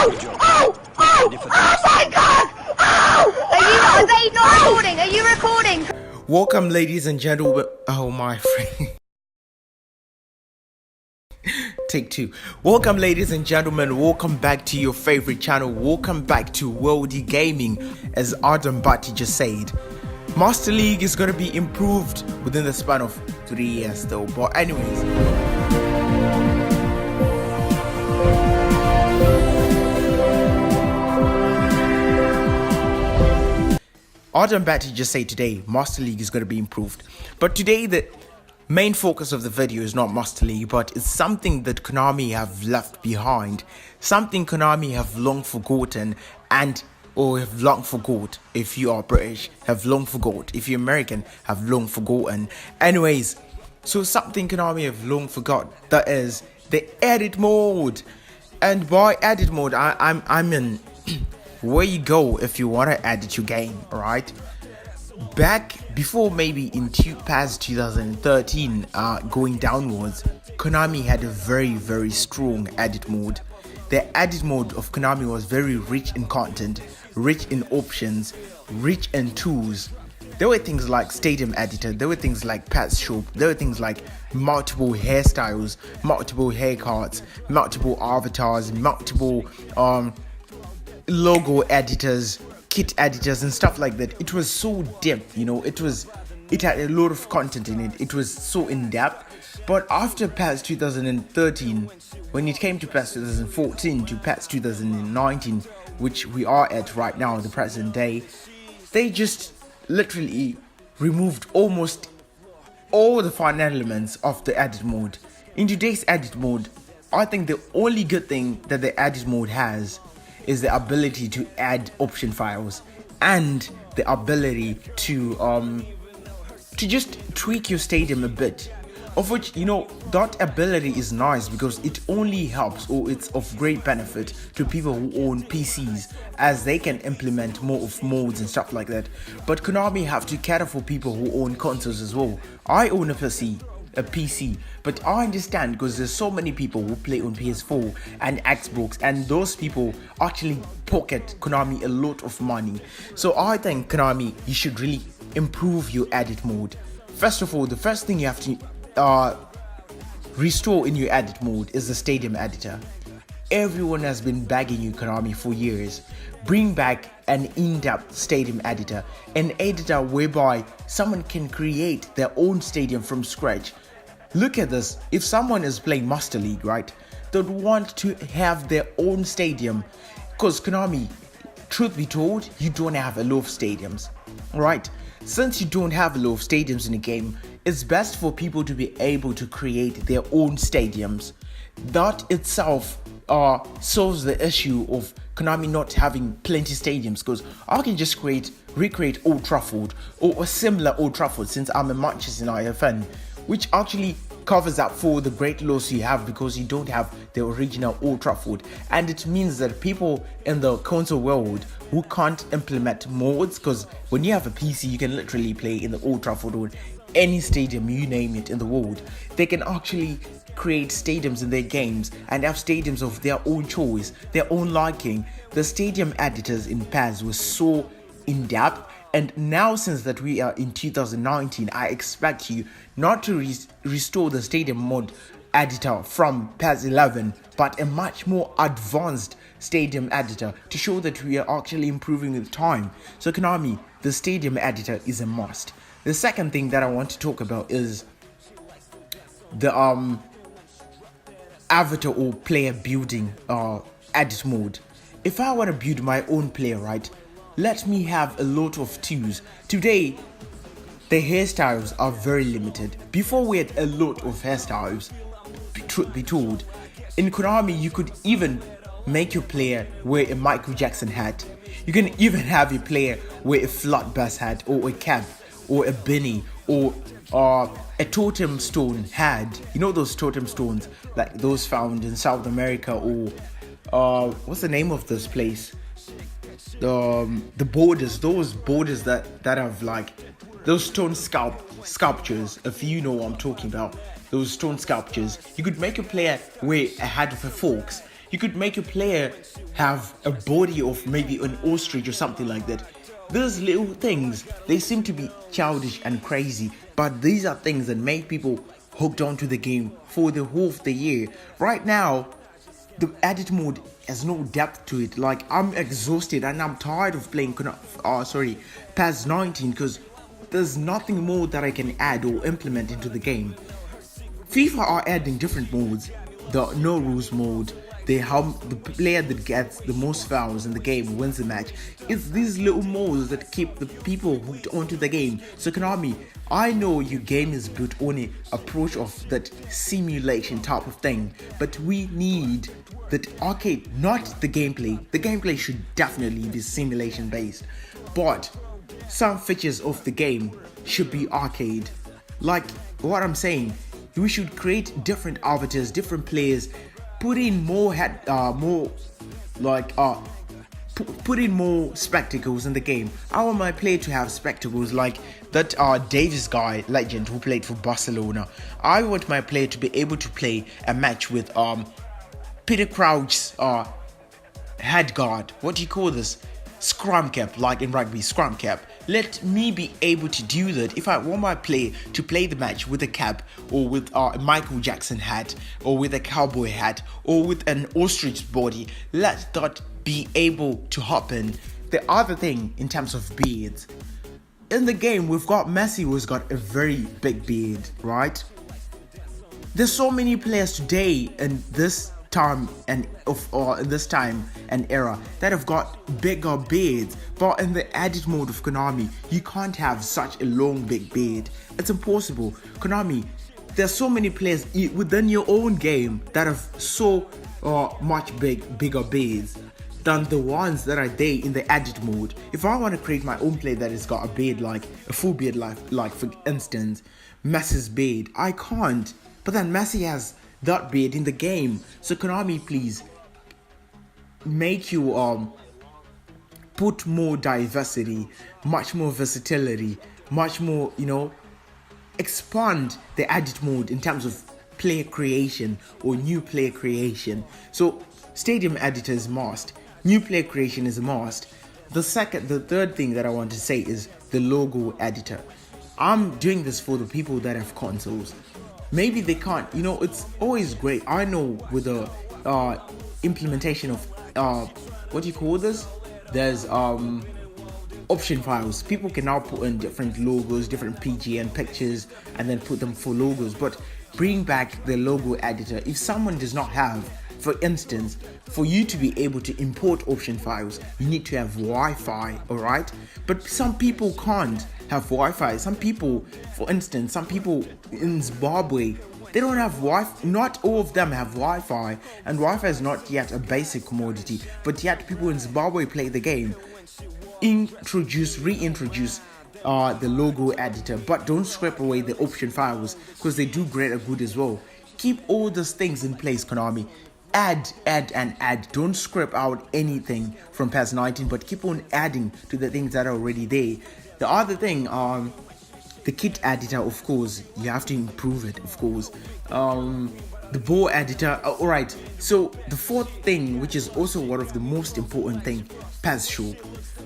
Oh my god! Oh! Are they not recording? Are you recording? Welcome, ladies and gentlemen. Oh my friend. Take two. Welcome, ladies and gentlemen. Welcome back to your favorite channel. Welcome back to Worldie Gaming. As Adam Bati just said, Master League is going to be improved within the span of 3 years though. But anyways, Adam Batty just said today Master League is going to be improved. But today the main focus of the video is not Master League, but it's something that Konami have left behind, something Konami have long forgotten, or have long forgot. If you are British, have long forgot. If you're American, have long forgotten. Anyways, so something Konami have long forgot, that is the edit mode. And by edit mode, I mean where you go if you want to edit your game, right? Back before, maybe in past 2013, going downwards, Konami had a very strong edit mode. The edit mode of Konami was very rich in content, rich in options, rich in tools. There were things like Stadium Editor, there were things like PES Shop, there were things like multiple hairstyles, multiple haircuts, multiple avatars, multiple logo editors, kit editors and stuff like that. It was so deep, you know, it had a lot of content in it. It was so in depth. But after PES 2013, when it came to PES 2014 to PES 2019, which we are at right now, the present day, they just literally removed almost all the fun elements of the edit mode. In today's edit mode, I think the only good thing that the edit mode has is the ability to add option files and the ability to just tweak your stadium a bit, of which, you know, that ability is nice because it only helps, or it's of great benefit to people who own PCs, as they can implement more of modes and stuff like that. But Konami have to cater for people who own consoles as well. I own a PC, but I understand because there's so many people who play on PS4 and Xbox, and those people actually pocket Konami a lot of money. So I think Konami, you should really improve your edit mode. First of all, the first thing you have to restore in your edit mode is the Stadium Editor. Everyone has been begging you, Konami, for years. Bring back an in-depth stadium editor, an editor whereby someone can create their own stadium from scratch. Look at this. If someone is playing Master League, right, they'd want to have their own stadium, because Konami, truth be told, you don't have a lot of stadiums, right? Since you don't have a lot of stadiums in the game, it's best for people to be able to create their own stadiums. That itself solves the issue of Konami not having plenty stadiums, because I can just recreate Old Trafford or a similar Old Trafford, since I'm a Manchester United fan, which actually covers up for the great loss you have because you don't have the original Old Trafford. And it means that people in the console world who can't implement mods, because when you have a PC you can literally play in the Old Trafford or any stadium, you name it, in the world, they can actually create stadiums in their games and have stadiums of their own choice, their own liking. The stadium editors in PES was so in depth, and now since that we are in 2019, I expect you not to restore the stadium mod editor from PES 11, but a much more advanced stadium editor to show that we are actually improving with time. So Konami, the stadium editor is a must. The second thing that I want to talk about is the avatar or player building edit mode. If I want to build my own player, right, let me have a lot of tools. Today, the hairstyles are very limited. Before, we had a lot of hairstyles, truth be told. In Konami, you could even make your player wear a Michael Jackson hat. You can even have your player wear a flat bass hat, or a cap, or a beanie, or a totem stone hat. You know those totem stones, like those found in South America, or what's the name of this place? The borders, those borders that have like those stone sculptures. If you know what I'm talking about, those stone sculptures. You could make a player wear a hat with a forks. You could make a player have a body of maybe an ostrich or something like that. Those little things, they seem to be childish and crazy, but these are things that make people hooked onto the game for the whole of the year. Right now, the edit mode has no depth to it. Like, I'm exhausted and I'm tired of playing PES 19 because there's nothing more that I can add or implement into the game. FIFA are adding different modes. The no rules mode, the player that gets the most fouls in the game wins the match. It's these little modes that keep the people hooked onto the game. So Konami, I know your game is built on an approach of that simulation type of thing, but we need that arcade, not the gameplay. The gameplay should definitely be simulation based, but some features of the game should be arcade. Like what I'm saying, we should create different avatars, different players, put in put in more spectacles in the game. I want my player to have spectacles like that Davis guy, legend, who played for Barcelona. I want my player to be able to play a match with Peter Crouch's head guard. What do you call this? Scrum cap, like in rugby, scrum cap. Let me be able to do that. If I want my player to play the match with a cap, or with a Michael Jackson hat, or with a cowboy hat, or with an ostrich body, let that be able to happen. The other thing in terms of beards, in the game we've got Messi, who's got a very big beard, right? There's so many players today in this time and era that have got bigger beards, but in the edit mode of Konami, you can't have such a long big beard. It's impossible. Konami, there's so many players within your own game that have so much bigger beards than the ones that are there in the edit mode. If I want to create my own player that has got a beard, like a full beard, like for instance Messi's beard, I can't. But then Messi has that beard in the game. So Konami, please make you put more diversity, much more versatility, much more, expand the edit mode in terms of player creation or new player creation. So stadium editor is must, new player creation is a must. The third thing that I want to say is the logo editor. I'm doing this for the people that have consoles. Maybe they can't, it's always great. I know with the implementation of what do you call this? There's option files. People can now put in different logos, different PGN pictures, and then put them for logos. But bring back the logo editor. If someone does not have, for instance, for you to be able to import option files, you need to have Wi-Fi, alright? But some people can't have Wi-Fi. Some people, for instance, some people in Zimbabwe, they don't have Wi-Fi. Not all of them have Wi-Fi, and Wi-Fi is not yet a basic commodity, but yet people in Zimbabwe play the game. Reintroduce the logo editor, but don't scrape away the option files, because they do greater good as well. Keep all those things in place, Konami. Add and add. Don't scrape out anything from PES 19, but keep on adding to the things that are already there. The other thing, the kit editor, of course, you have to improve it, of course. The ball editor, alright. So the fourth thing, which is also one of the most important thing, PES Shop.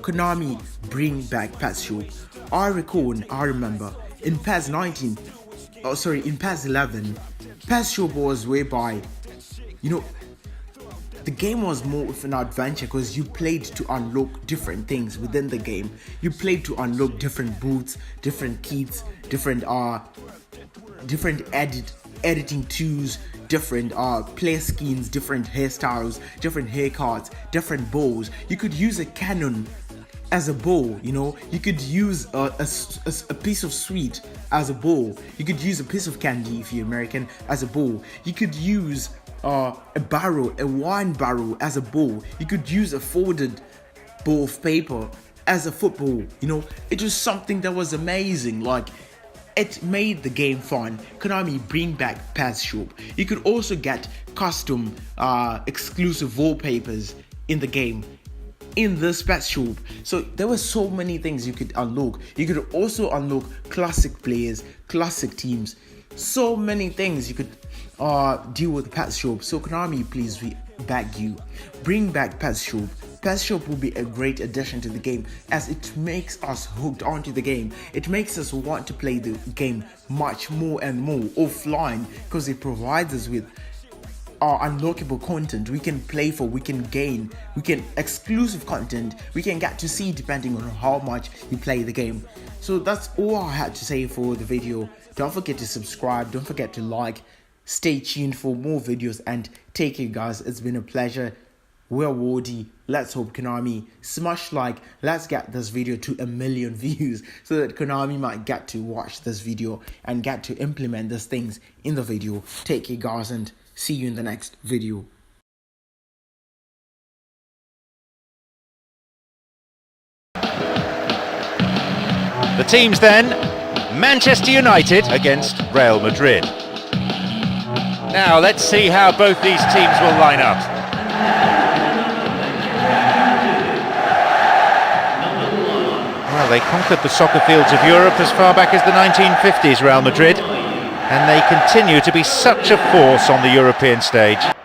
Konami, bring back PES Shop. I remember in PES 19, in PES 11, PES Shop was whereby, the game was more of an adventure because you played to unlock different things within the game. You played to unlock different boots, different kits, different editing tools, different player skins, different hairstyles, different haircuts, different bows. You could use a cannon as a bow, you could use a piece of sweet as a bow. You could use a piece of candy, if you're American, as a bow. You could use a wine barrel as a ball. You could use a folded ball of paper as a football. It was something that was amazing. Like, it made the game fun. Konami, bring back PES Shop. You could also get custom exclusive wallpapers in the game, in this PES Shop. So there were so many things you could unlock. You could also unlock classic players, classic teams, so many things you could deal with PES Shop. So Konami, please, beg you, bring back PES Shop. PES Shop will be a great addition to the game as it makes us hooked onto the game. It makes us want to play the game much more and more offline because it provides us with our unlockable content. We can play for, we can gain, we can exclusive content we can get to see depending on how much you play the game. So that's all I had to say for the video. Don't forget to subscribe, don't forget to like, stay tuned for more videos, and take care guys. It's been a pleasure. We're Worldie. Let's hope Konami smash like. Let's get this video to 1 million views so that Konami might get to watch this video and get to implement these things in the video. Take care guys, and see you in the next video. The teams then, Manchester United against Real Madrid. Now let's see how both these teams will line up. Well, they conquered the soccer fields of Europe as far back as the 1950s, Real Madrid, and they continue to be such a force on the European stage.